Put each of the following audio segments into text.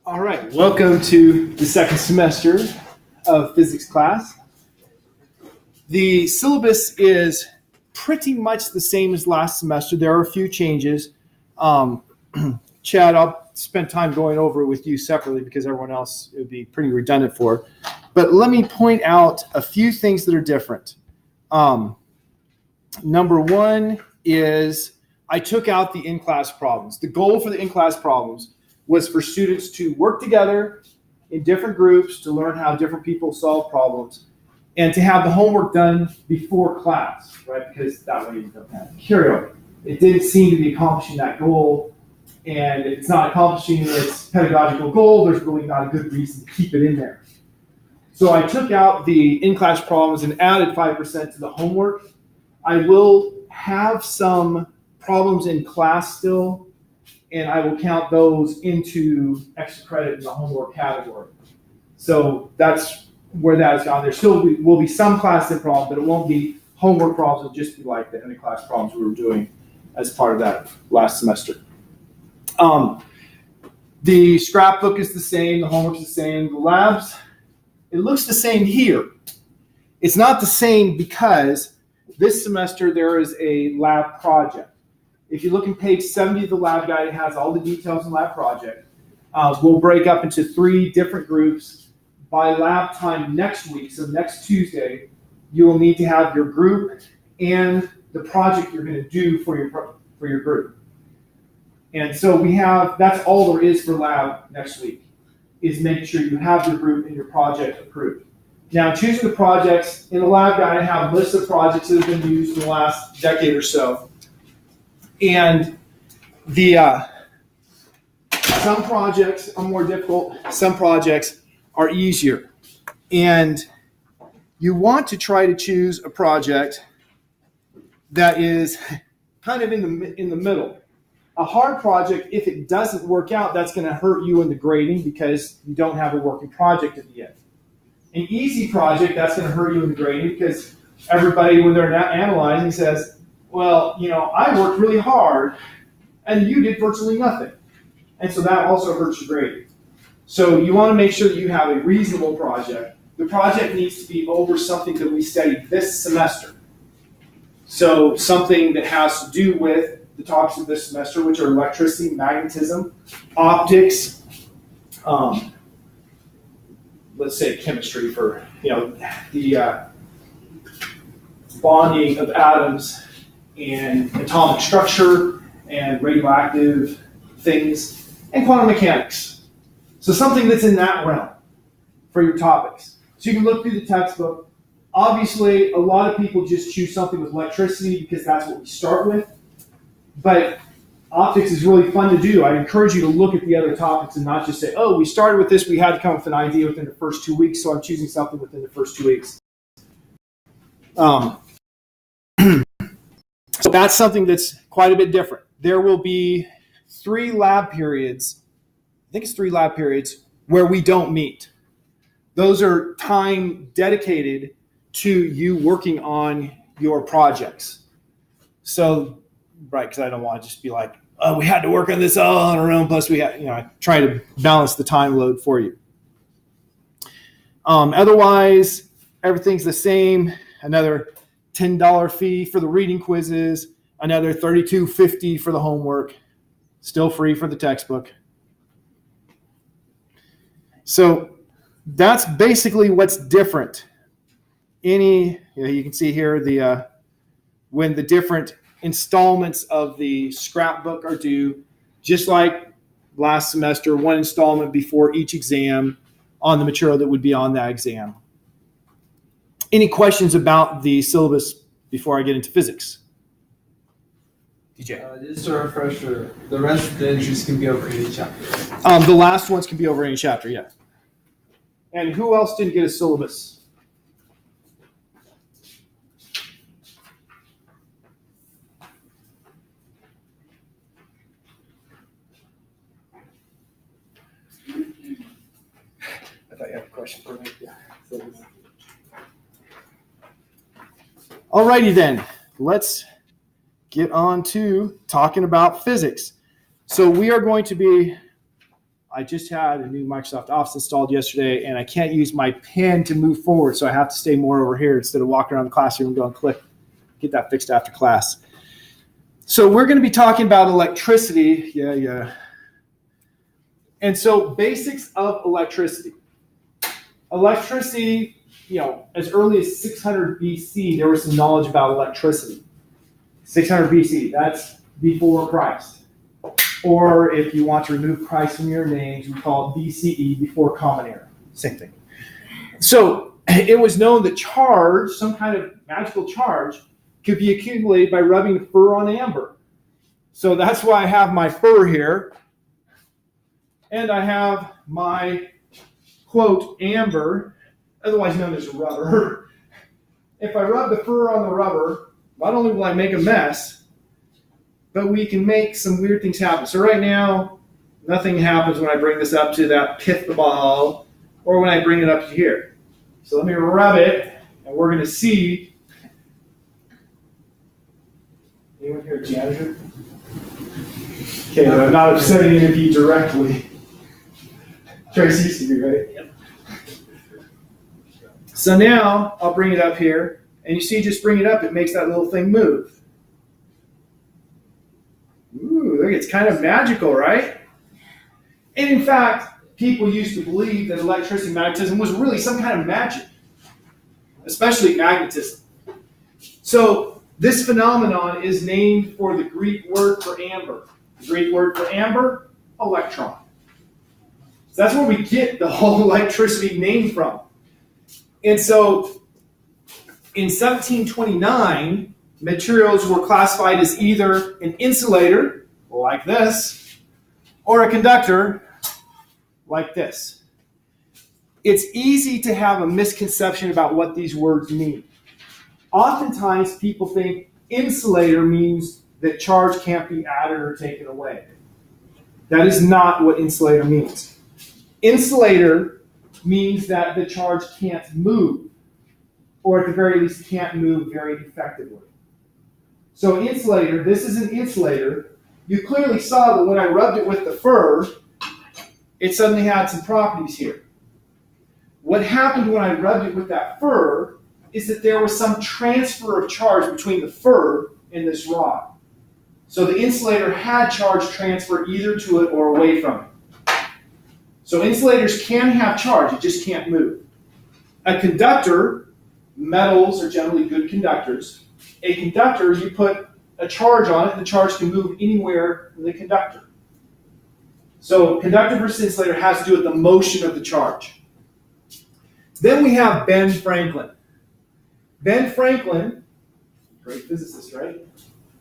All right, welcome to the second semester of physics class. The syllabus is pretty much the same as last semester. There are a few changes. Chad, I'll spend time going over it with you separately because everyone else it would be pretty redundant for. But let me point out a few things that are different. Number one is I took out the in-class problems. The goal for the in-class problems was for students to work together in different groups to learn how different people solve problems and to have the homework done before class, right? Because that way you don't have to carry over. It didn't seem to be accomplishing that goal, and if it's not accomplishing its pedagogical goal, there's really not a good reason to keep it in there. So I took out the in-class problems and added 5% to the homework. I will have some problems in class still, and I will count those into extra credit in the homework category. So that's where that is gone. There still will be some class in problems, but it won't be homework problems. It'll just be like the end of class problems we were doing as part of that last semester. The scrapbook is the same. The homework is the same. The labs, it looks the same here. It's not the same because this semester there is a lab project. If you look in page 70 of the lab guide, it has all the details on the lab project. We'll break up into 3 different groups by lab time next week. So next Tuesday, you will need to have your group and the project you're going to do for your group. And so that's all there is for lab next week, is making sure you have your group and your project approved. Now, choosing the projects, in the lab guide, I have lists of projects that have been used in the last decade or so. And some projects are more difficult, some projects are easier. And you want to try to choose a project that is kind of in the middle. A hard project, if it doesn't work out, that's going to hurt you in the grading because you don't have a working project at the end. An easy project, that's going to hurt you in the grading because everybody, when they're analyzing, says, well, I worked really hard and you did virtually nothing. And so that also hurts your grading. So you want to make sure that you have a reasonable project. The project needs to be over something that we studied this semester. So something that has to do with the topics of this semester, which are electricity, magnetism, optics, let's say chemistry for, the bonding of atoms and atomic structure and radioactive things and quantum mechanics. So something that's in that realm for your topics. So you can look through the textbook. Obviously, a lot of people just choose something with electricity because that's what we start with. But optics is really fun to do. I encourage you to look at the other topics and not just say, oh, we started with this, we had to come up with an idea within the first 2 weeks, so I'm choosing something within the first 2 weeks. So that's something that's quite a bit different. There will be 3 lab periods, I think it's 3 lab periods, where we don't meet. Those are time dedicated to you working on your projects. So, right, because I don't want to just be like, oh, we had to work on this all on our own, plus we had, I try to balance the time load for you. Otherwise, everything's the same. Another $10 fee for the reading quizzes, another $32.50 for the homework, still free for the textbook. So that's basically what's different. You can see here when the different installments of the scrapbook are due, just like last semester, 1 installment before each exam on the material that would be on that exam. Any questions about the syllabus before I get into physics? DJ? Just a refresher, the rest of the entries can be over any chapter. The last ones can be over any chapter, yeah. And who else didn't get a syllabus? I thought you had a question for me. Yeah. Alrighty then, let's get on to talking about physics. So we are going to be I just had a new Microsoft Office installed yesterday, and I can't use my pen to move forward, so I have to stay more over here instead of walking around the classroom and going click. Get that fixed after class. So we're going to be talking about electricity. Yeah. And so basics of electricity. Electricity, as early as 600 BC, there was some knowledge about electricity. 600 BC, that's before Christ. Or if you want to remove Christ from your names, we call it BCE, before Common Era. Same thing. So it was known that charge, some kind of magical charge, could be accumulated by rubbing fur on amber. So that's why I have my fur here. And I have my, quote, amber, otherwise known as rubber. If I rub the fur on the rubber, not only will I make a mess, but we can make some weird things happen. So right now, nothing happens when I bring this up to that pith ball or when I bring it up to here. So let me rub it, and we're going to see. Anyone here a janitor? Okay, I'm not upsetting any of you directly. Tracy used to be, right? Yep. So now I'll bring it up here, and you see, just bring it up, it makes that little thing move. Ooh, look, it's kind of magical, right? And in fact, people used to believe that electricity and magnetism was really some kind of magic, especially magnetism. So this phenomenon is named for the Greek word for amber. The Greek word for amber, electron. So that's where we get the whole electricity name from. And so in 1729, materials were classified as either an insulator, like this, or a conductor, like this. It's easy to have a misconception about what these words mean. Oftentimes, people think insulator means that charge can't be added or taken away. That is not what insulator means. Insulator means that the charge can't move, or at the very least can't move very effectively. So insulator, this is an insulator. You clearly saw that when I rubbed it with the fur, it suddenly had some properties here. What happened when I rubbed it with that fur is that there was some transfer of charge between the fur and this rod. So the insulator had charge transfer either to it or away from it. So insulators can have charge, it just can't move. A conductor, metals are generally good conductors. A conductor, you put a charge on it, and the charge can move anywhere in the conductor. So conductor versus insulator has to do with the motion of the charge. Then we have Ben Franklin. Ben Franklin, great physicist, right?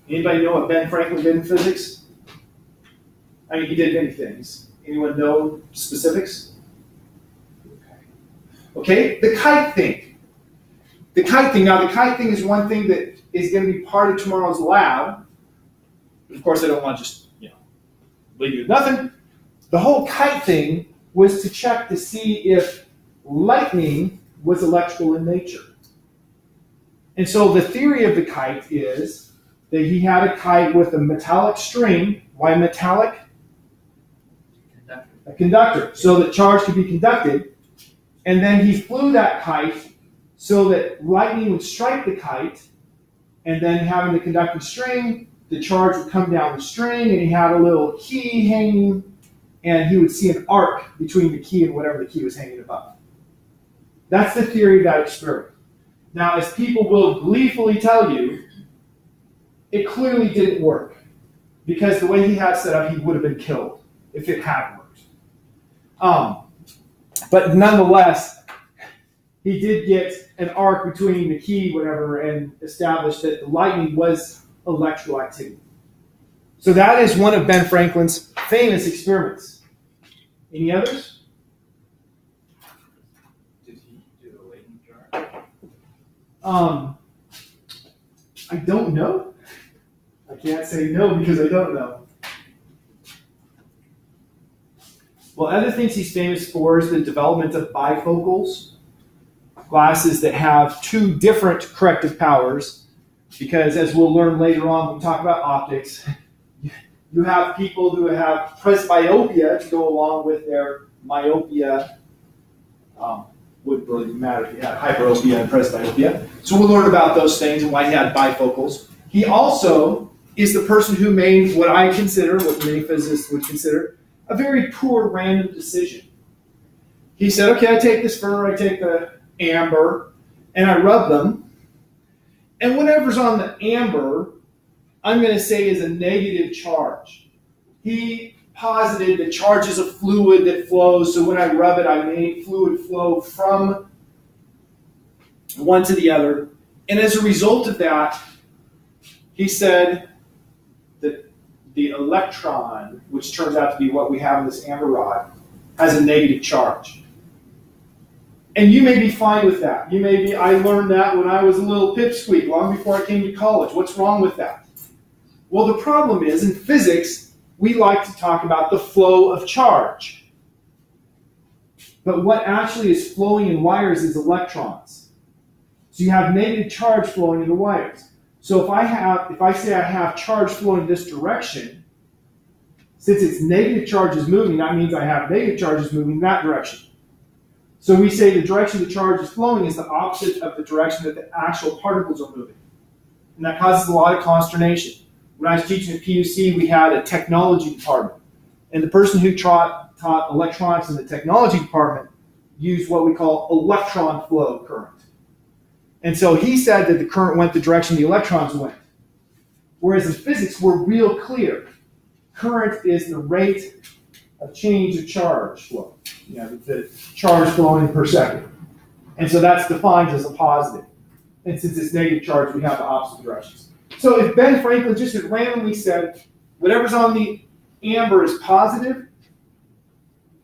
Anybody know what Ben Franklin did in physics? I mean, he did many things. Anyone know specifics? Okay, the kite thing. The kite thing. Now, the kite thing is one thing that is going to be part of tomorrow's lab. Of course, I don't want to just, leave you with nothing. The whole kite thing was to check to see if lightning was electrical in nature. And so the theory of the kite is that he had a kite with a metallic string. Why metallic? A conductor, so that charge could be conducted. And then he flew that kite so that lightning would strike the kite, and then having the conducting string, the charge would come down the string, and he had a little key hanging, and he would see an arc between the key and whatever the key was hanging above. That's the theory of that experiment. Now, as people will gleefully tell you, it clearly didn't work, because the way he had set up, he would have been killed if it had worked. But nonetheless, he did get an arc between the key, whatever, and established that the lightning was electrical activity. So that is one of Ben Franklin's famous experiments. Any others? Did he do the lightning jar? I don't know. I can't say no because I don't know. Well, other things he's famous for is the development of bifocals, glasses that have two different corrective powers, because as we'll learn later on when we talk about optics, You have people who have presbyopia to go along with their myopia. Wouldn't really matter if you had hyperopia and presbyopia. So we'll learn about those things and why he had bifocals. He also is the person who made what I consider, what many physicists would consider, a very poor random decision. He said, okay, I take this fur, I take the amber, and I rub them. And whatever's on the amber, I'm going to say is a negative charge. He posited the charge is a fluid that flows, so when I rub it, I make fluid flow from one to the other. And as a result of that, he said that the electron, which turns out to be what we have in this amber rod, has a negative charge. And you may be fine with that. You may be, I learned that when I was a little pipsqueak, long before I came to college. What's wrong with that? Well, the problem is, in physics, we like to talk about the flow of charge. But what actually is flowing in wires is electrons. So you have negative charge flowing in the wires. So if I say I have charge flowing this direction, since it's negative charge is moving, that means I have negative charges moving that direction. So we say the direction the charge is flowing is the opposite of the direction that the actual particles are moving. And that causes a lot of consternation. When I was teaching at PUC, we had a technology department. And the person who taught electronics in the technology department used what we call electron flow current. And so he said that the current went the direction the electrons went. Whereas in physics, we're real clear. Current is the rate of change of charge flow. You know, the charge flowing per second. And so that's defined as a positive. And since it's negative charge, we have the opposite directions. So if Ben Franklin just had randomly said, whatever's on the amber is positive,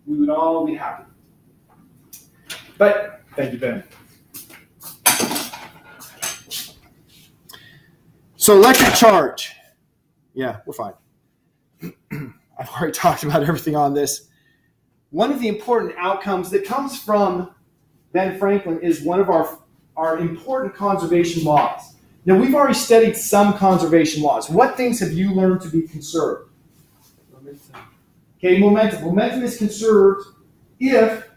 we would all be happy. But, thank you, Ben. So electric charge. Yeah, we're fine. I've already talked about everything on this. One of the important outcomes that comes from Ben Franklin is one of our important conservation laws. Now, we've already studied some conservation laws. What things have you learned to be conserved? Momentum. Okay, momentum. Momentum is conserved if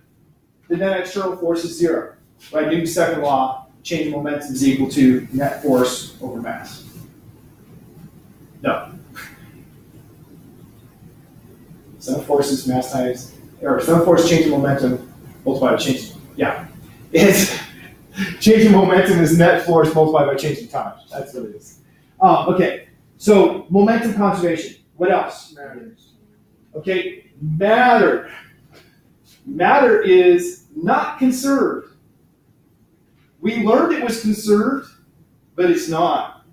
the net external force is zero. Right? Newton's second law, change in momentum is equal to net force over mass. No. Sum of forces, mass times, or sum of force, change in momentum, multiplied by change. Yeah. It's change in momentum is net force multiplied by change in time. That's what it is. Okay, so momentum conservation. What else? Matter. Okay, matter. Matter is not conserved. We learned it was conserved, but it's not.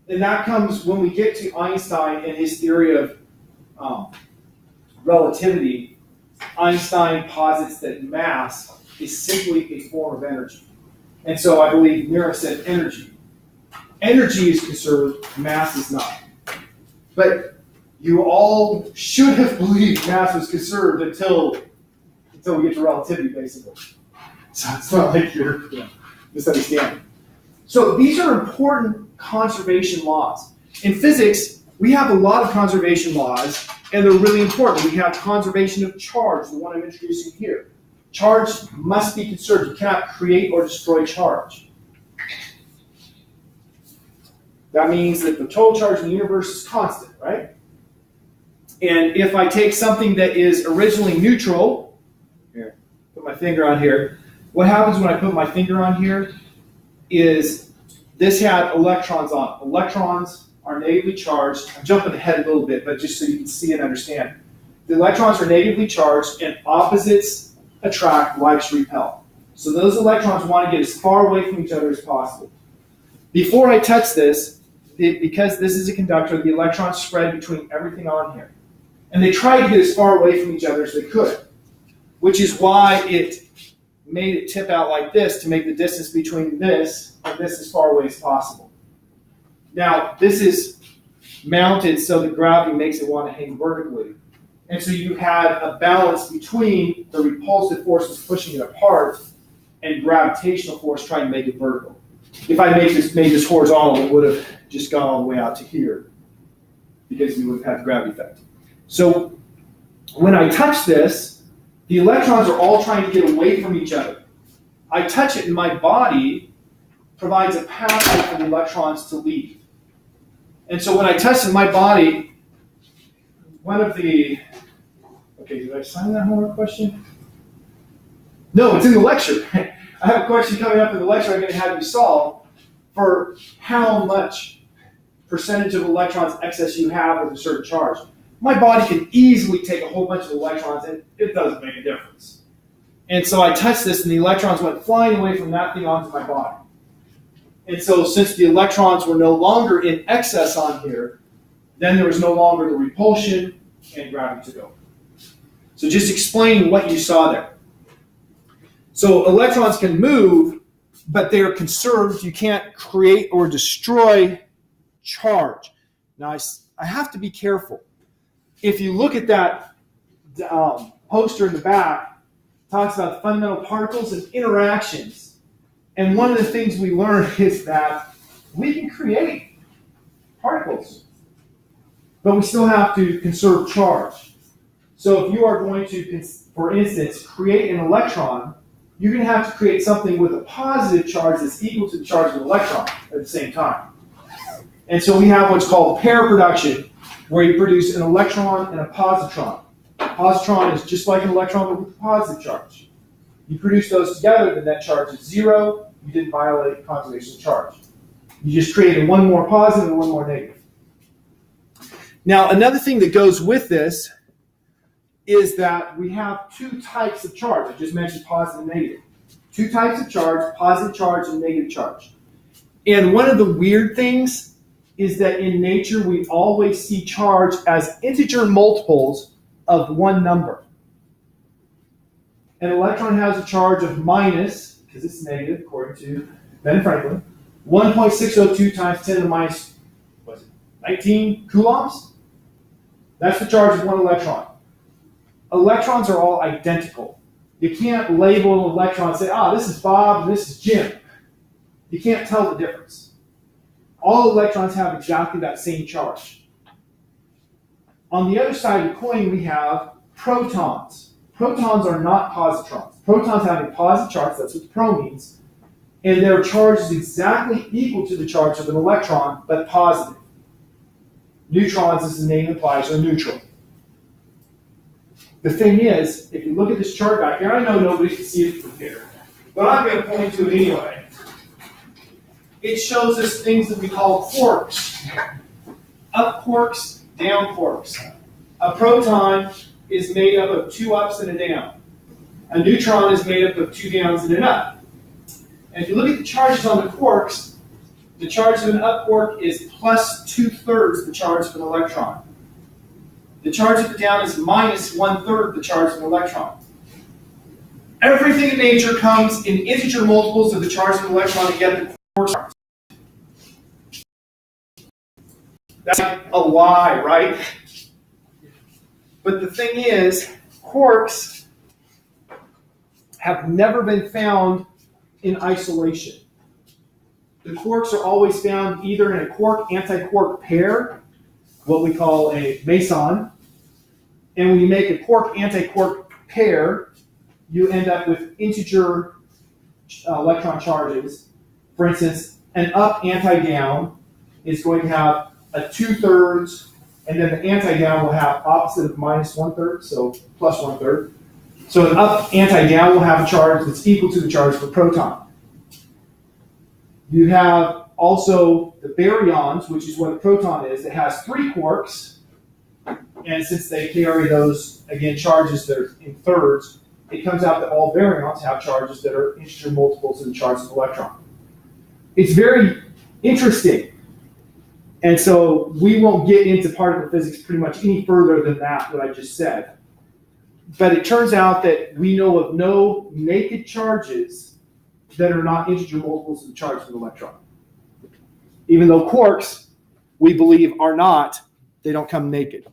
And that comes when we get to Einstein and his theory of relativity. Einstein posits that mass is simply a form of energy. And so I believe Mira said energy. Energy is conserved, mass is not. But you all should have believed mass was conserved until we get to relativity, basically. So it's not like you're misunderstanding. So these are important conservation laws. In physics, we have a lot of conservation laws, and they're really important. We have conservation of charge, the one I'm introducing here. Charge must be conserved. You cannot create or destroy charge. That means that the total charge in the universe is constant, right? And if I take something that is originally neutral, here, put my finger on here, what happens when I put my finger on here is this had electrons on it. Electrons are negatively charged. I'm jumping ahead a little bit, but just so you can see and understand. The electrons are negatively charged, and opposites attract, likes repel. So those electrons want to get as far away from each other as possible. Before I touch this, because this is a conductor, the electrons spread between everything on here. And they tried to get as far away from each other as they could, which is why it made it tip out like this to make the distance between this and this as far away as possible. Now, this is mounted so that gravity makes it want to hang vertically. And so you had a balance between the repulsive forces pushing it apart and gravitational force trying to make it vertical. If I made this horizontal, it would have just gone all the way out to here. because we wouldn't have the gravity effect. So when I touch this, the electrons are all trying to get away from each other. I touch it and my body provides a pathway for the electrons to leave. And so when I touch it, my body, okay, did I sign that homework question? No, it's in the lecture. I have a question coming up in the lecture I'm going to have you solve for how much percentage of electrons excess you have with a certain charge. My body can easily take a whole bunch of electrons and it doesn't make a difference. And so I touched this and the electrons went flying away from that thing onto my body. And so since the electrons were no longer in excess on here, then there was no longer the repulsion and gravity took over. So just explain what you saw there. So electrons can move, but they are conserved. You can't create or destroy charge. Now, I have to be careful. If you look at that poster in the back, it talks about fundamental particles and interactions. And one of the things we learn is that we can create particles, but we still have to conserve charge. So if you are going to, for instance, create an electron, you're going to have to create something with a positive charge that's equal to the charge of an electron at the same time. And so we have what's called pair production, where you produce an electron and a positron. A positron is just like an electron but with a positive charge. You produce those together, the net charge is 0. You didn't violate conservation of charge. You just created one more positive and one more negative. Now, another thing that goes with this is that we have two types of charge. I just mentioned positive and negative. Two types of charge, positive charge and negative charge. And one of the weird things is that in nature we always see charge as integer multiples of one number. An electron has a charge of minus, because it's negative according to Ben Franklin, 1.602 times 10 to the minus 19 coulombs. That's the charge of one electron. Electrons are all identical. You can't label an electron and say, this is Bob and this is Jim. You can't tell the difference. All electrons have exactly that same charge. On the other side of the coin, we have protons. Protons are not positrons. Protons have a positive charge, that's what pro means, and their charge is exactly equal to the charge of an electron, but positive. Neutrons, as the name implies, are neutral. The thing is, if you look at this chart back here, I know nobody can see it from here, but I'm going to point to it anyway. It shows us things that we call quarks. Up quarks, down quarks. A proton is made up of two ups and a down. A neutron is made up of two downs and an up. And if you look at the charges on the quarks, the charge of an up quark is plus 2/3 the charge of an electron. The charge of the down is minus 1/3 the charge of an electron. Everything in nature comes in integer multiples of the charge of an electron to get the quark charge. That's a lie, right? But the thing is, quarks have never been found in isolation. The quarks are always found either in a quark-antiquark pair, what we call a meson, and when you make a quark-antiquark pair, you end up with integer electron charges. For instance, an up anti-down is going to have a 2/3, and then the anti-down will have opposite of minus 1/3, so plus 1/3. So an up anti-down will have a charge that's equal to the charge of a proton. You have also the baryons, which is what a proton is. It has 3 quarks, and since they carry those, again, charges that are in thirds, it comes out that all baryons have charges that are integer multiples of the charge of the electron. It's very interesting. And so we won't get into particle physics pretty much any further than that, what I just said. But it turns out that we know of no naked charges that are not integer multiples of the charge of an electron. Even though quarks, we believe, are not, they don't come naked.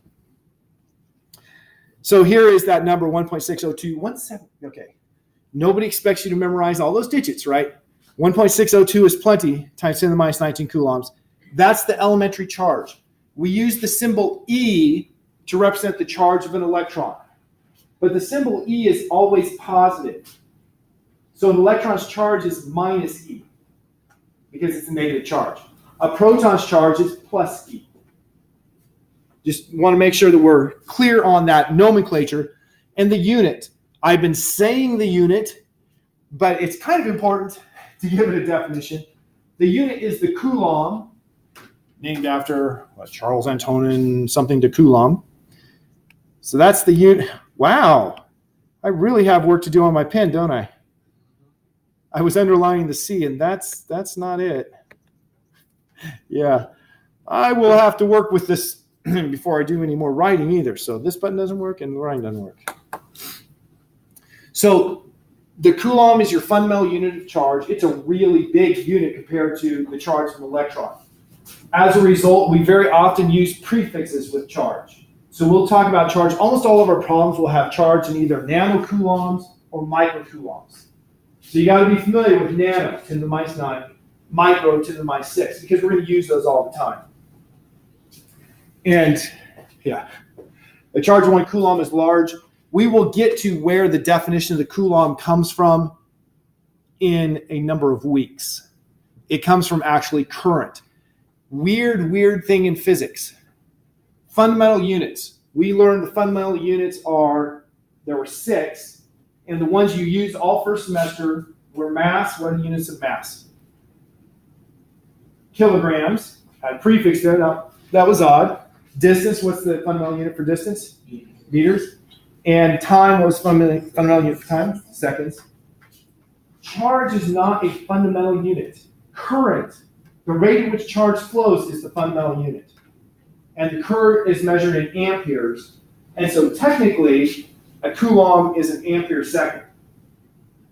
So here is that number, 1.60217. Okay. Nobody expects you to memorize all those digits, right? 1.602 is plenty, times 10 to the minus 19 coulombs. That's the elementary charge. we use the symbol E to represent the charge of an electron. But the symbol E is always positive. So an electron's charge is minus E because it's a negative charge. A proton's charge is plus E. Just want to make sure that we're clear on that nomenclature. And the unit. I've been saying the unit, but it's kind of important to give it a definition. The unit is the Coulomb, named after Charles Antonin something to Coulomb. So that's the unit. Wow, I really have work to do on my pen, don't I? I was underlining the C, and that's not it. Yeah, I will have to work with this before I do any more writing either. So this button doesn't work, and the writing doesn't work. So the Coulomb is your fundamental unit of charge. It's a really big unit compared to the charge of an electron. As a result, we very often use prefixes with charge. So we'll talk about charge. Almost all of our problems will have charge in either nanocoulombs or microcoulombs. So you got to be familiar with nano, 10 to the minus 9, micro, 10 to the minus 6, because we're going to use those all the time. And yeah, the charge of 1 Coulomb is large. We will get to where the definition of the Coulomb comes from in a number of weeks. It comes from actually current. Weird thing in physics. Fundamental units. We learned the fundamental units there were 6, and the ones you used all first semester were mass. What are the units of mass? Kilograms. I had prefix there. Now, that was odd. Distance, what's the fundamental unit for distance? Meters. And time was fundamental unit for time? Seconds. Charge is not a fundamental unit. Current, the rate at which charge flows, is the fundamental unit. And the current is measured in amperes. And so technically, a Coulomb is an ampere second,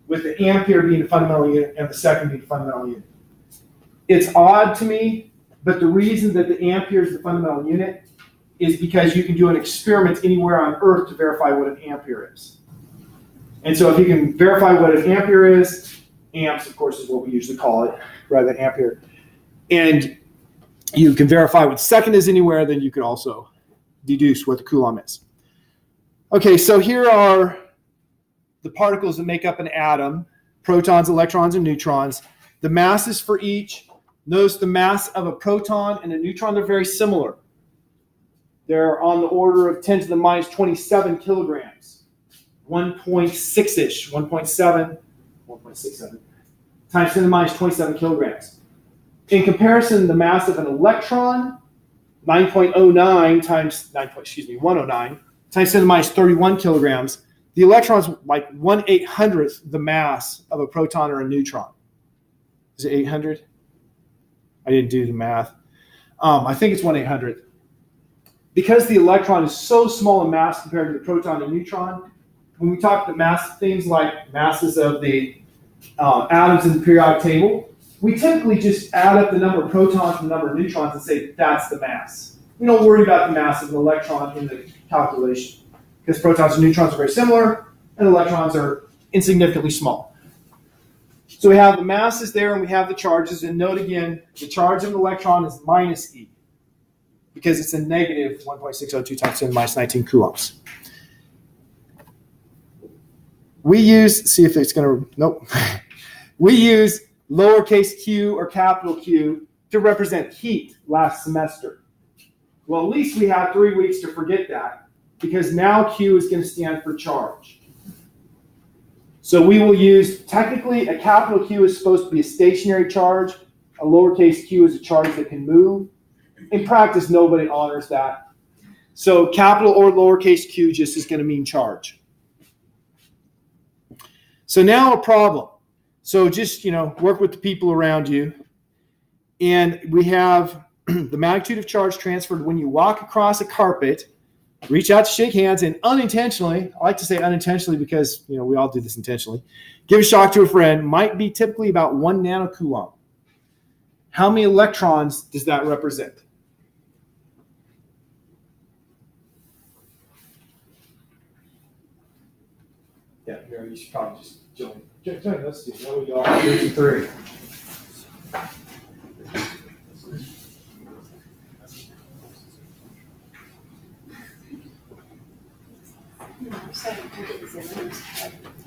with the ampere being the fundamental unit and the second being the fundamental unit. It's odd to me, but the reason that the ampere is the fundamental unit is because you can do an experiment anywhere on Earth to verify what an ampere is. And so if you can verify what an ampere is, amps, of course, is what we usually call it, rather than ampere, and you can verify what second is anywhere, then you could also deduce what the Coulomb is. Okay, so here are the particles that make up an atom: protons, electrons, and neutrons. The masses for each. Notice the mass of a proton and a neutron, they're very similar. They're on the order of 10 to the minus 27 kilograms. 1.6-ish, 1.7, 1.67 times 10 to the minus 27 kilograms. In comparison, the mass of an electron, 9.09 times 109 times 10 to the minus 31 kilograms. The electron's like 1/800th the mass of a proton or a neutron. Is it 800? I didn't do the math. I think it's 1/800th. Because the electron is so small in mass compared to the proton and neutron, when we talk the mass, things like masses of the atoms in the periodic table, we typically just add up the number of protons and the number of neutrons and say that's the mass. We don't worry about the mass of an electron in the calculation, because protons and neutrons are very similar and electrons are insignificantly small. So we have the masses there and we have the charges, and note again, the charge of an electron is minus E, because it's a negative 1.602 times 10 to the minus 19 coulombs. We use, see if it's going to, nope. We use lowercase q or capital Q to represent heat last semester. Well, at least we have 3 weeks to forget that, because now Q is going to stand for charge. So we will use, technically, a capital Q is supposed to be a stationary charge. A lowercase q is a charge that can move. In practice, nobody honors that. So capital or lowercase q just is going to mean charge. So now a problem. So just, work with the people around you. And we have the magnitude of charge transferred when you walk across a carpet, reach out to shake hands, and unintentionally, I like to say unintentionally because, we all do this intentionally, give a shock to a friend, might be typically about 1 nanocoulomb. How many electrons does that represent? Yeah, you should probably just join. Let's see. What do we got? 3.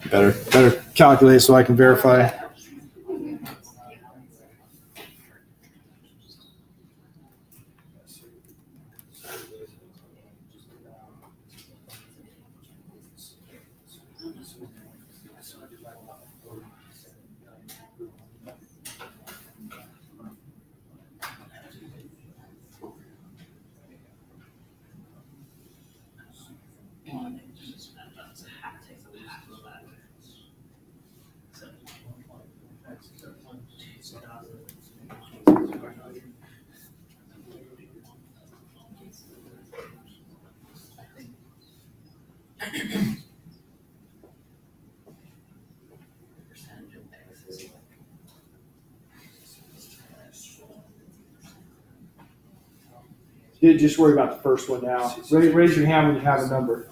Better calculate so I can verify. You just worry about the first one now. Raise your hand when you have a number.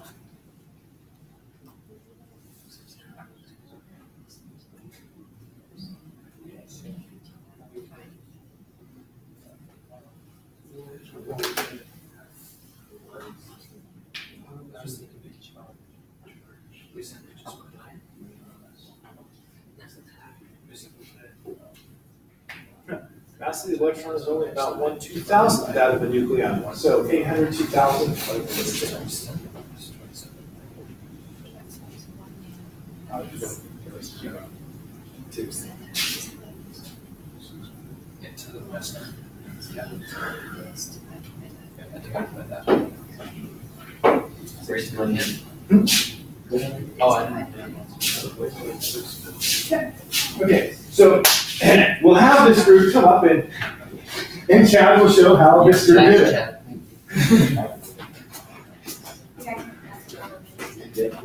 Mass of the electron is only about 1/2000th that of a nucleon. So 802,000. Okay, so we'll have this group come up and Chad will show how this group did it.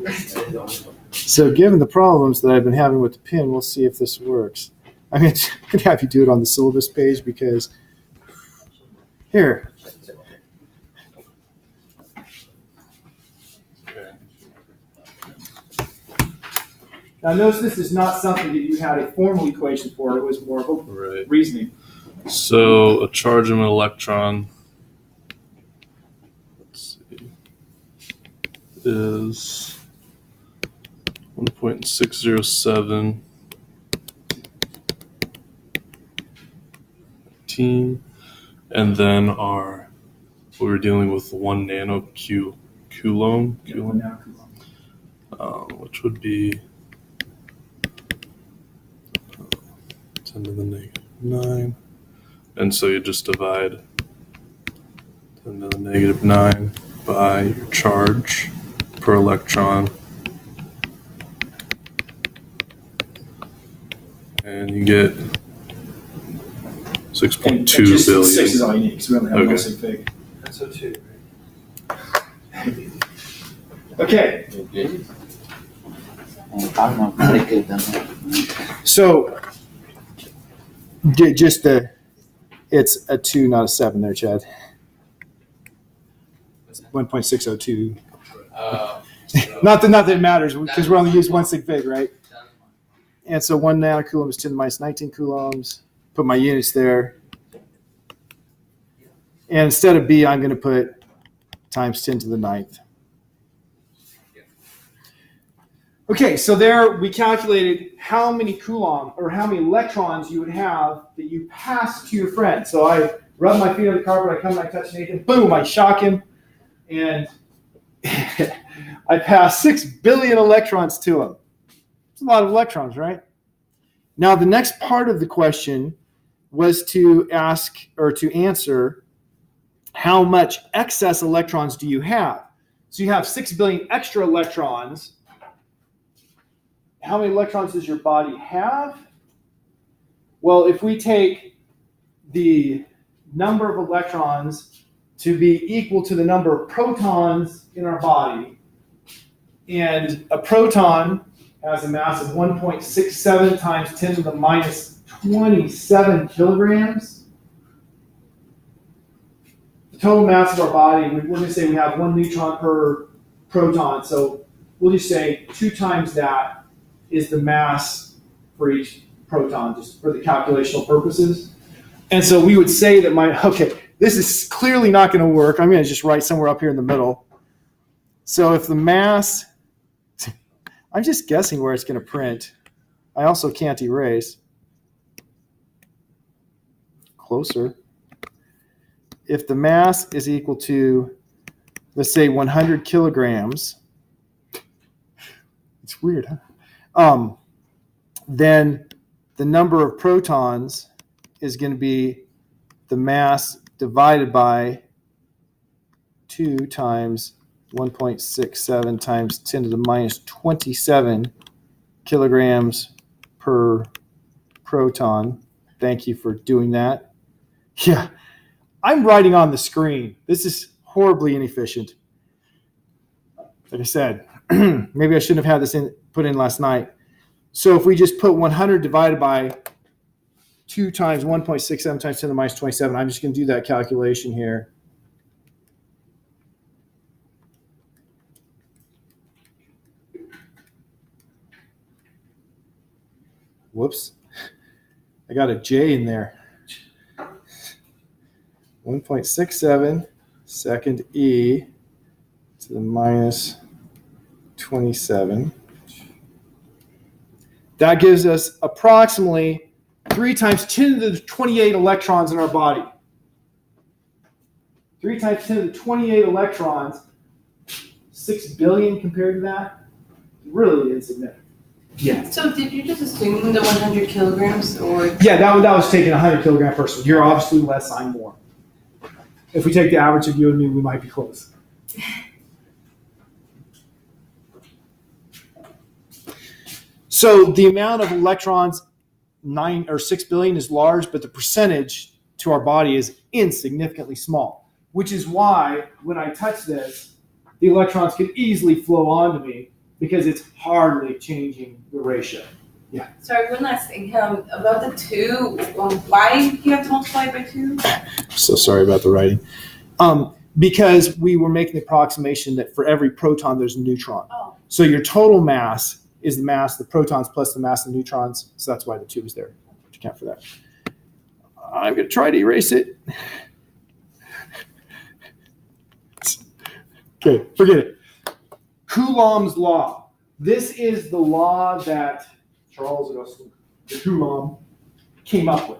So given the problems that I've been having with the pin, we'll see if this works. I mean, I could have you do it on the syllabus page because here. Now notice this is not something that you had a formal equation for. It was more of a reasoning. So a charge of an electron, let's see, is 1.607 and then we were dealing with 1 nano Coulomb, which would be 10 to the negative 9. And so you just divide 10 to the negative 9 by your charge per electron. And you get 6.2 billion. 6 is all you need because we only have one sig fig. That's so too. Okay. So, it's a 2, not a 7 there, Chad. 1.602. Not that it matters because we're only using one sig fig, right? And so 1 nanocoulomb is 10 to the minus 19 coulombs. Put my units there. And instead of B, I'm going to put times 10 to the 9th. Okay, so there we calculated how many Coulomb or how many electrons you would have that you pass to your friend. So I rub my feet on the carpet, I come and I touch Nathan, boom, I shock him, and I pass 6 billion electrons to him. It's a lot of electrons, right? Now the next part of the question was to ask or to answer how much excess electrons do you have? So you have 6 billion extra electrons. How many electrons does your body have? Well, if we take the number of electrons to be equal to the number of protons in our body, and a proton has a mass of 1.67 times 10 to the minus 27 kilograms. The total mass of our body, we're going to say we have 1 neutron per proton, so we'll just say 2 times that is the mass for each proton, just for the calculational purposes. And so we would say that this is clearly not going to work. I'm going to just write somewhere up here in the middle. So if the mass I'm just guessing where it's going to print. I also can't erase. Closer. If the mass is equal to, let's say, 100 kilograms, it's weird, huh? Then the number of protons is going to be the mass divided by 2 times 1.67 times 10 to the minus 27 kilograms per proton. Thank you for doing that. Yeah, I'm writing on the screen. This is horribly inefficient. Like I said, maybe I shouldn't have had this put in last night. So if we just put 100 divided by 2 times 1.67 times 10 to the minus 27, I'm just going to do that calculation here. Whoops. I got a J in there. 1.67 second E to the minus 27. That gives us approximately 3 times 10 to the 28 electrons in our body. 3 times 10 to the 28 electrons, 6 billion compared to that, really insignificant. Yeah. So did you just assume the 100 kilograms or? Yeah, that was taking a 100 kilogram person. You're obviously less, I'm more. If we take the average of you and me, we might be close. So the amount of electrons, 9 or 6 billion, is large, but the percentage to our body is insignificantly small, which is why when I touch this, the electrons can easily flow onto me because it's hardly changing the ratio. Yeah. Sorry, one last thing. About the 2, why do you have to multiply by 2? So sorry about the writing. Because we were making the approximation that for every proton, there's a neutron. Oh. So your total mass is the mass of the protons plus the mass of the neutrons. So that's why the 2 is there to account for that. I'm going to try to erase it. Okay, forget it. Coulombs Law. This is the law that Charles Augustin de Coulomb came up with.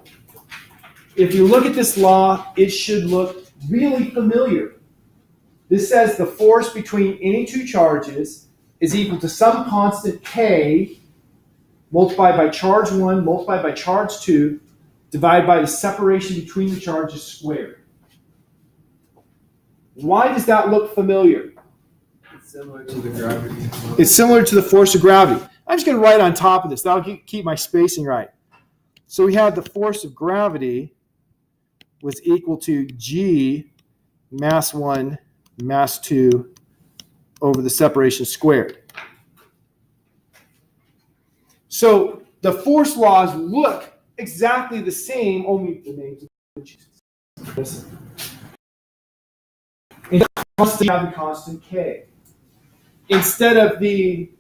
If you look at this law, it should look really familiar. This says the force between any 2 charges is equal to some constant K multiplied by charge 1 multiplied by charge 2 divided by the separation between the charges squared. Why does that look familiar? It's similar to the gravity. It's similar to the force of gravity. I'm just going to write on top of this. That'll keep my spacing right. So we have the force of gravity was equal to G mass 1 mass 2 over the separation squared. So the force laws look exactly the same, only the names of the constant K. Instead of the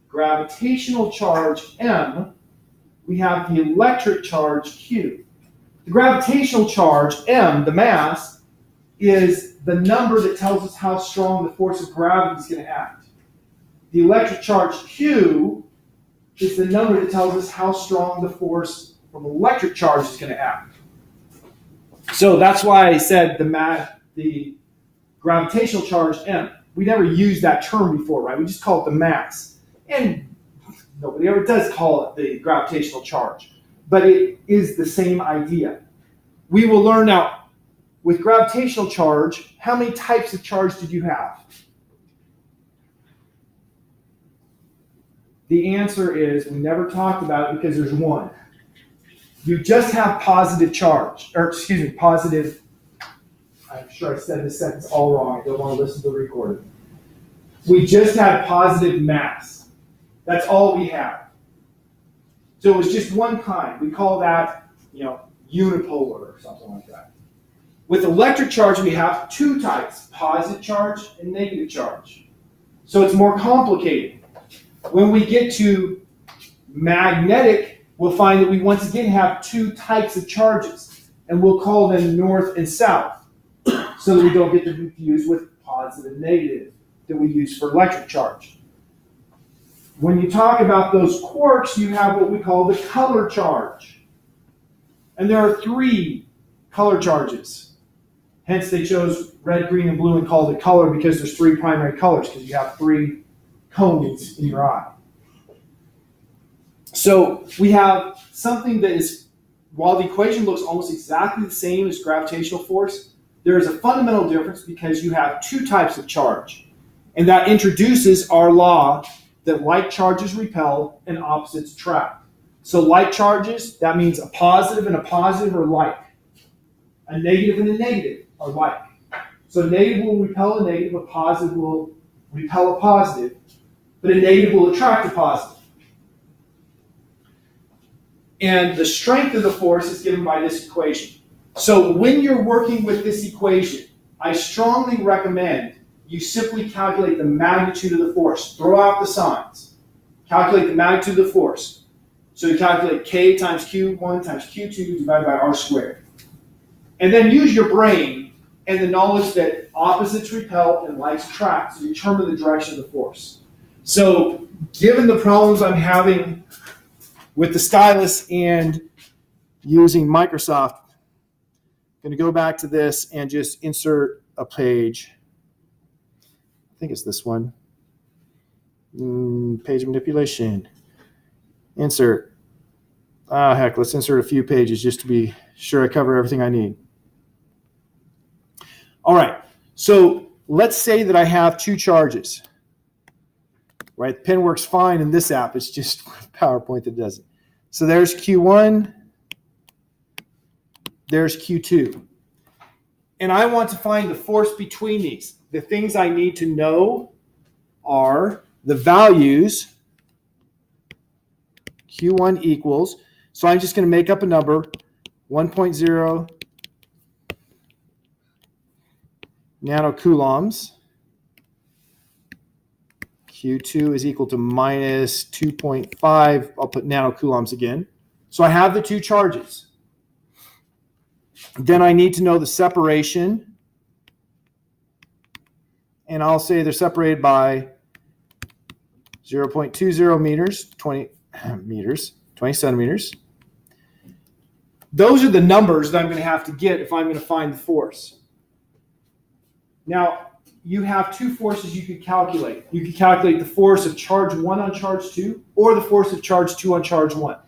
gravitational charge M, we have the electric charge Q. The gravitational charge M, the mass, is the number that tells us how strong the force of gravity is going to act. The electric charge Q is the number that tells us how strong the force from electric charge is going to act. So that's why I said the gravitational charge M. We never used that term before, right? We just call it the mass. And nobody ever does call it the gravitational charge. But it is the same idea. We will learn now, with gravitational charge, how many types of charge did you have? The answer is, we never talked about it because there's one. You just have positive charge, positive. I'm sure I said this sentence all wrong. I don't want to listen to the recording. We just had positive mass. That's all we have. So it was just one kind. We call that, unipolar or something like that. With electric charge, we have 2 types, positive charge and negative charge. So it's more complicated. When we get to magnetic, we'll find that we once again have 2 types of charges, and we'll call them north and south, so that we don't get them confused with positive and negative that we use for electric charge. when you talk about those quarks, you have what we call the color charge. And there are 3 color charges. Hence, they chose red, green, and blue and called it color because there's 3 primary colors, because you have 3 cones in your eye. So we have something that is, while the equation looks almost exactly the same as gravitational force, there is a fundamental difference because you have 2 types of charge. And that introduces our law that like charges repel and opposites attract. So like charges, that means a positive and a positive are like. A negative and a negative are like. So a negative will repel a negative, a positive will repel a positive, but a negative will attract a positive. And the strength of the force is given by this equation. So when you're working with this equation, I strongly recommend you simply calculate the magnitude of the force. Throw out the signs. Calculate the magnitude of the force. So you calculate K times Q1 times Q2 divided by R squared. And then use your brain and the knowledge that opposites repel and likes attract to determine the direction of the force. So given the problems I'm having with the stylus and using Microsoft, I'm going to go back to this and just insert a page. I think it's this one. Page manipulation. Insert. Heck, let's insert a few pages just to be sure I cover everything I need. All right, so let's say that I have 2 charges. Right, the pen works fine in this app. It's just PowerPoint that doesn't. So there's Q1. There's Q2. And I want to find the force between these. The things I need to know are the values. Q1 equals, so I'm just going to make up a number, 1.0 nanocoulombs. Q2 is equal to minus 2.5. I'll put nanocoulombs again. So I have the 2 charges. Then I need to know the separation. And I'll say they're separated by 0.20 meters, 20 centimeters. Those are the numbers that I'm going to have to get if I'm going to find the force. Now, you have 2 forces you could calculate. You could calculate the force of charge 1 on charge 2 or the force of charge 2 on charge 1.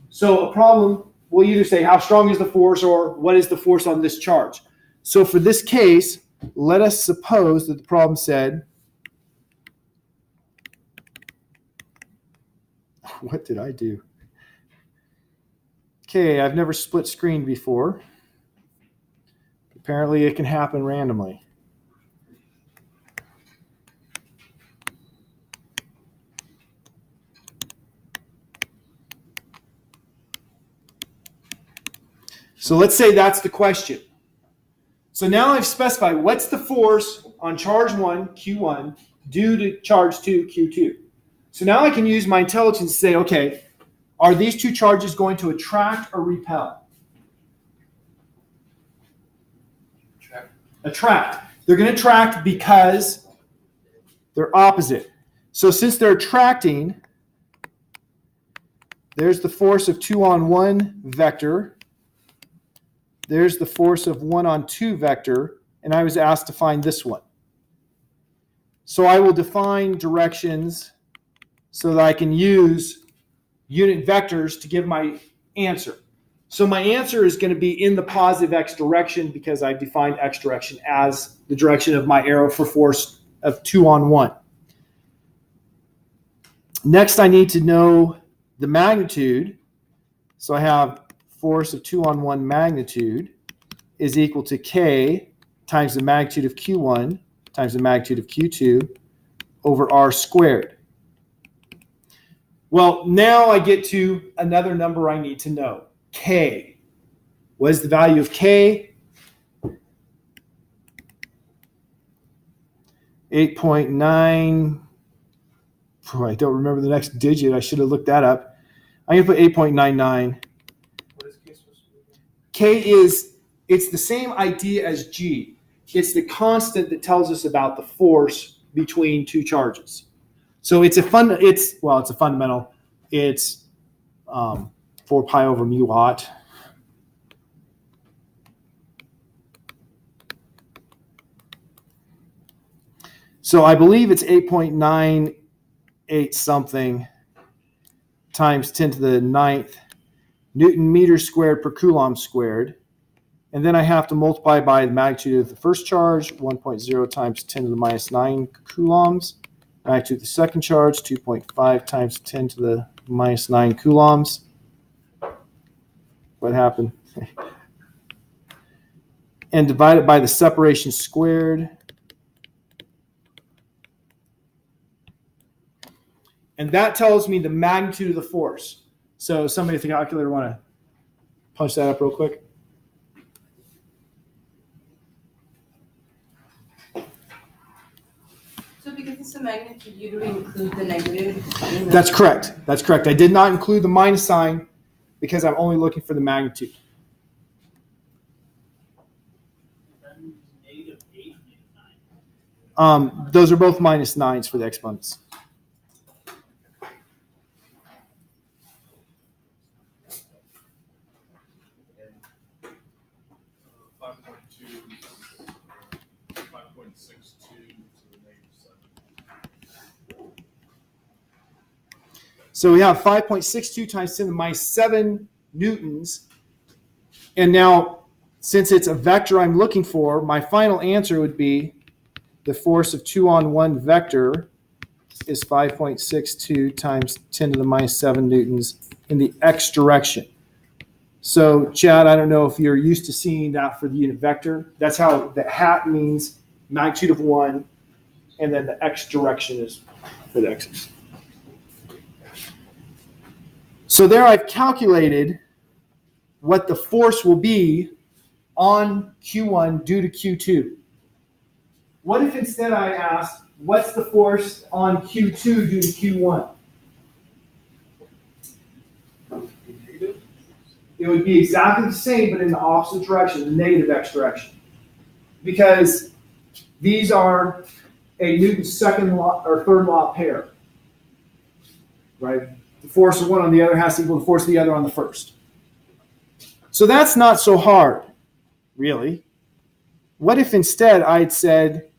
So a problem will either say how strong is the force or what is the force on this charge. So for this case, let us suppose that the problem said, what did I do? Okay, I've never split screen before. Apparently it can happen randomly. So let's say that's the question. So now I've specified what's the force on charge 1, Q1, due to charge 2, Q2. So now I can use my intelligence to say, okay, are these 2 charges going to attract or repel? Attract. They're going to attract because they're opposite. So since they're attracting, there's the force of 2 on 1 vector. There's the force of 1 on 2 vector, and I was asked to find this one. So I will define directions so that I can use unit vectors to give my answer. So my answer is going to be in the positive x direction because I've defined x direction as the direction of my arrow for force of 2 on 1. Next, I need to know the magnitude. So I have force of 2 on 1 magnitude is equal to K times the magnitude of Q1 times the magnitude of Q2 over R squared. Well, now I get to another number I need to know. K. What is the value of K? 8.9. I don't remember the next digit. I should have looked that up. I'm going to put 8.99. K it's the same idea as G. It's the constant that tells us about the force between 2 charges. So it's a fundamental. It's 4 pi over mu watt. So I believe it's 8.98 something times 10 to the 9th Newton meters squared per Coulomb squared. And then I have to multiply by the magnitude of the first charge, 1.0 times 10 to the minus 9 coulombs. Magnitude of the second charge, 2.5 times 10 to the minus 9 coulombs. What happened? And divide it by the separation squared. And that tells me the magnitude of the force. So somebody with a calculator want to punch that up real quick? So because it's a magnitude, you don't include the negative. That's correct. That's correct. I did not include the minus sign because I'm only looking for the magnitude. Those are both minus 9s for the exponents. So we have 5.62 times 10 to the minus 7 newtons. And now, since it's a vector I'm looking for, my final answer would be the force of 2 on 1 vector is 5.62 times 10 to the minus 7 newtons in the x direction. So, Chad, I don't know if you're used to seeing that for the unit vector. That's how the hat means magnitude of 1, and then the x direction is for the x's. So there I've calculated what the force will be on Q1 due to Q2. What if instead I asked, what's the force on Q2 due to Q1? It would be exactly the same, but in the opposite direction, the negative x direction. Because these are a Newton's second law or third law pair, right? The force of one on the other has to equal the force of the other on the first. So that's not so hard, really. What if instead I'd said,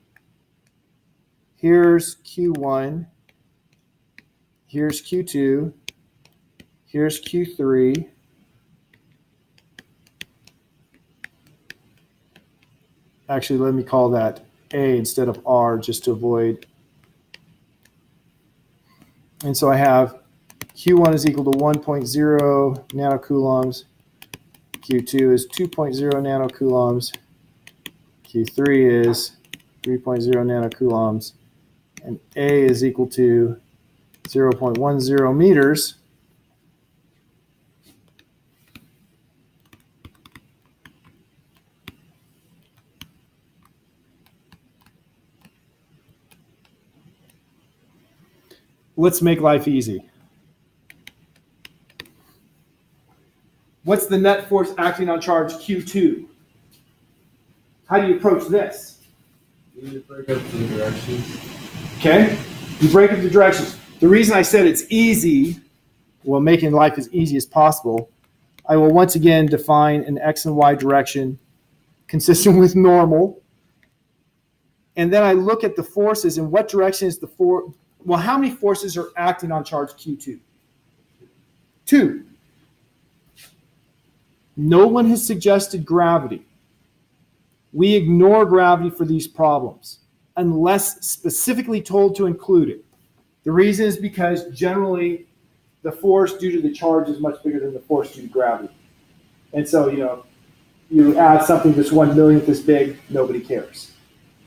here's Q1, here's Q2, here's Q3, actually let me call that A instead of R just to avoid. And so I have Q1 is equal to 1.0 nanocoulombs, Q2 is 2.0 nanocoulombs, Q3 is 3.0 nanocoulombs, and A is equal to 0.10 meters. Let's make life easy. What's the net force acting on charge Q2? How do you approach this? You need to break up the directions. Okay, you break up the directions. The reason I said it's easy, well, making life as easy as possible, I will once again define an x and y direction consistent with normal. And then I look at the forces and what direction is the force. Well, how many forces are acting on charge Q2? 2. No one has suggested gravity. We ignore gravity for these problems unless specifically told to include it. The reason is because generally the force due to the charge is much bigger than the force due to gravity. And so, you add something that's 1/1,000,000th this big, nobody cares.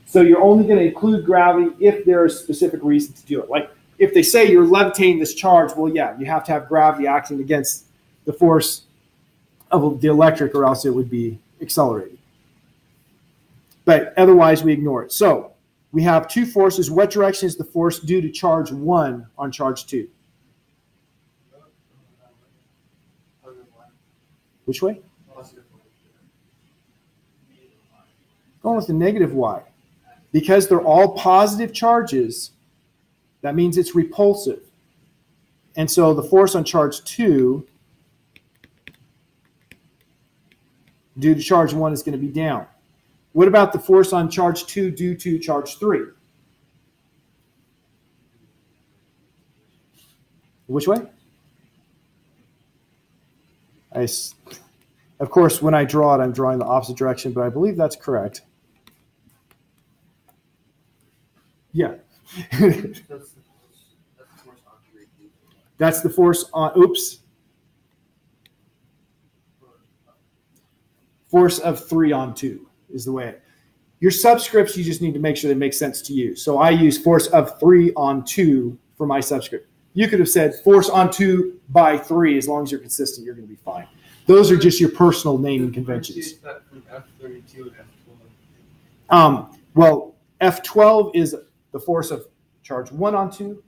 So you're only going to include gravity if there is specific reason to do it. Like if they say you're levitating this charge, well, yeah, you have to have gravity acting against the force of the electric or else it would be accelerated. But otherwise we ignore it. So we have 2 forces. What direction is the force due to charge 1 on charge 2? Which way? Going with the negative y. Because they're all positive charges, That means it's repulsive. And so the force on charge 2 due to charge 1 is going to be down. What about the force on charge 2 due to charge 3? Which way? Of course, when I draw it, I'm drawing the opposite direction, but I believe that's correct. Yeah. That's the force on, oops. Force of 3 on 2 is the way. Your subscripts, you just need to make sure they make sense to you. So I use force of 3 on 2 for my subscript. You could have said force on 2 by 3. As long as you're consistent, you're going to be fine. Those are just your personal naming conventions. F32 and F12. Well, F12 is the force of charge 1 on 2.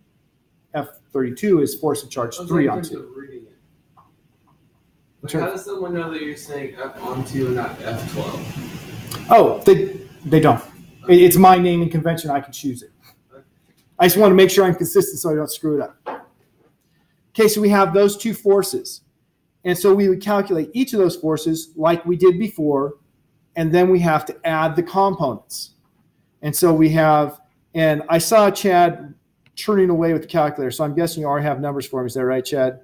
F32 is force of charge 3 on 2. Like, how does someone know that you're saying F on 2 and not F12? Oh, they don't. It's my naming convention. I can choose it. I just want to make sure I'm consistent so I don't screw it up. Okay, so we have those two forces. And so we would calculate each of those forces like we did before, and then we have to add the components. And so we have, and I saw Chad churning away with the calculator, so I'm guessing you already have numbers for me. Is that right, Chad?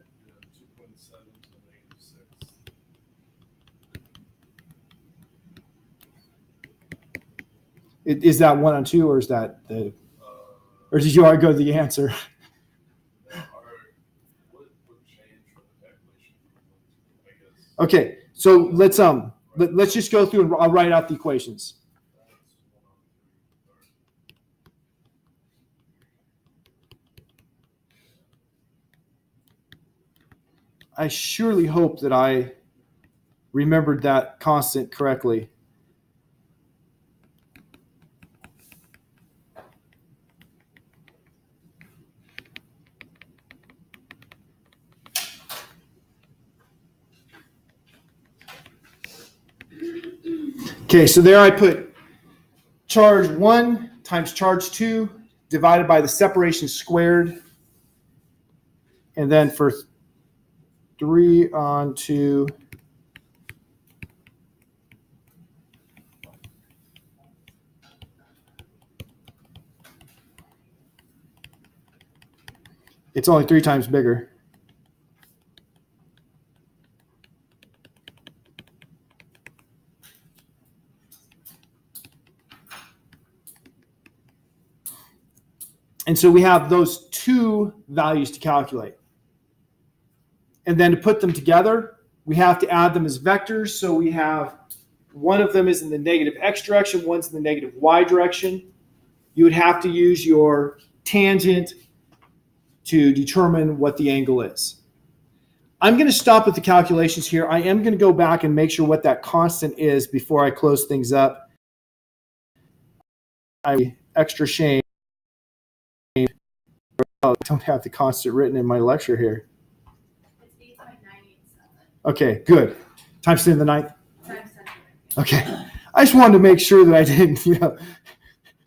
Is that 1 on 2, or is that the, or did you already go to the answer? Okay, so let's just go through and I'll write out the equations. I surely hope that I remembered that constant correctly. Okay, so there I put charge 1 times charge 2 divided by the separation squared. And then for 3 on 2, it's only 3 times bigger. And so we have those two values to calculate. And then to put them together, we have to add them as vectors. So we have one of them is in the negative x direction, one's in the negative y direction. You would have to use your tangent to determine what the angle is. I'm going to stop with the calculations here. I am going to go back and make sure what that constant is before I close things up. Extra shame. I don't have the constant written in my lecture here. It's 8.987. Okay, good. Times 10 to the 9th? Times 10 to the 9th. Okay. I just wanted to make sure that I didn't,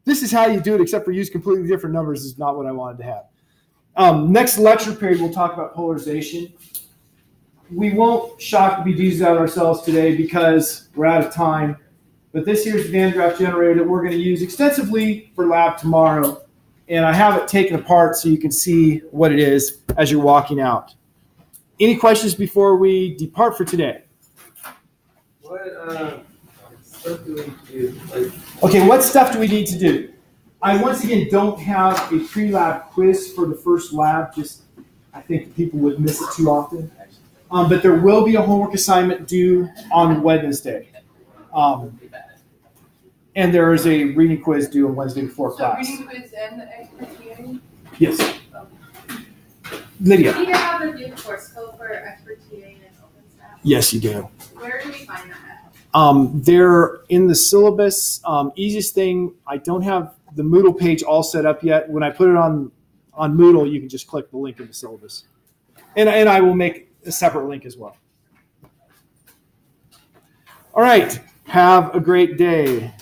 this is how you do it, except for use completely different numbers is not what I wanted to have. Next lecture period, we'll talk about polarization. We won't shock the bejesus out of ourselves today because we're out of time. But this here's the Van Graaff generator that we're going to use extensively for lab tomorrow. And I have it taken apart so you can see what it is as you're walking out. Any questions before we depart for today? What stuff do we do? Okay, what stuff do we need to do? I once again don't have a pre-lab quiz for the first lab. Just I think people would miss it too often. But there will be a homework assignment due on Wednesday. And there is a reading quiz due on Wednesday before class. So reading quiz and the expert Yes. Lydia. Do you have a new course code for expert TA and OpenStaff? Yes, you do. Where do we find that? They're in the syllabus. Easiest thing, I don't have the Moodle page all set up yet. When I put it on Moodle, you can just click the link in the syllabus. And I will make a separate link as well. All right. Have a great day.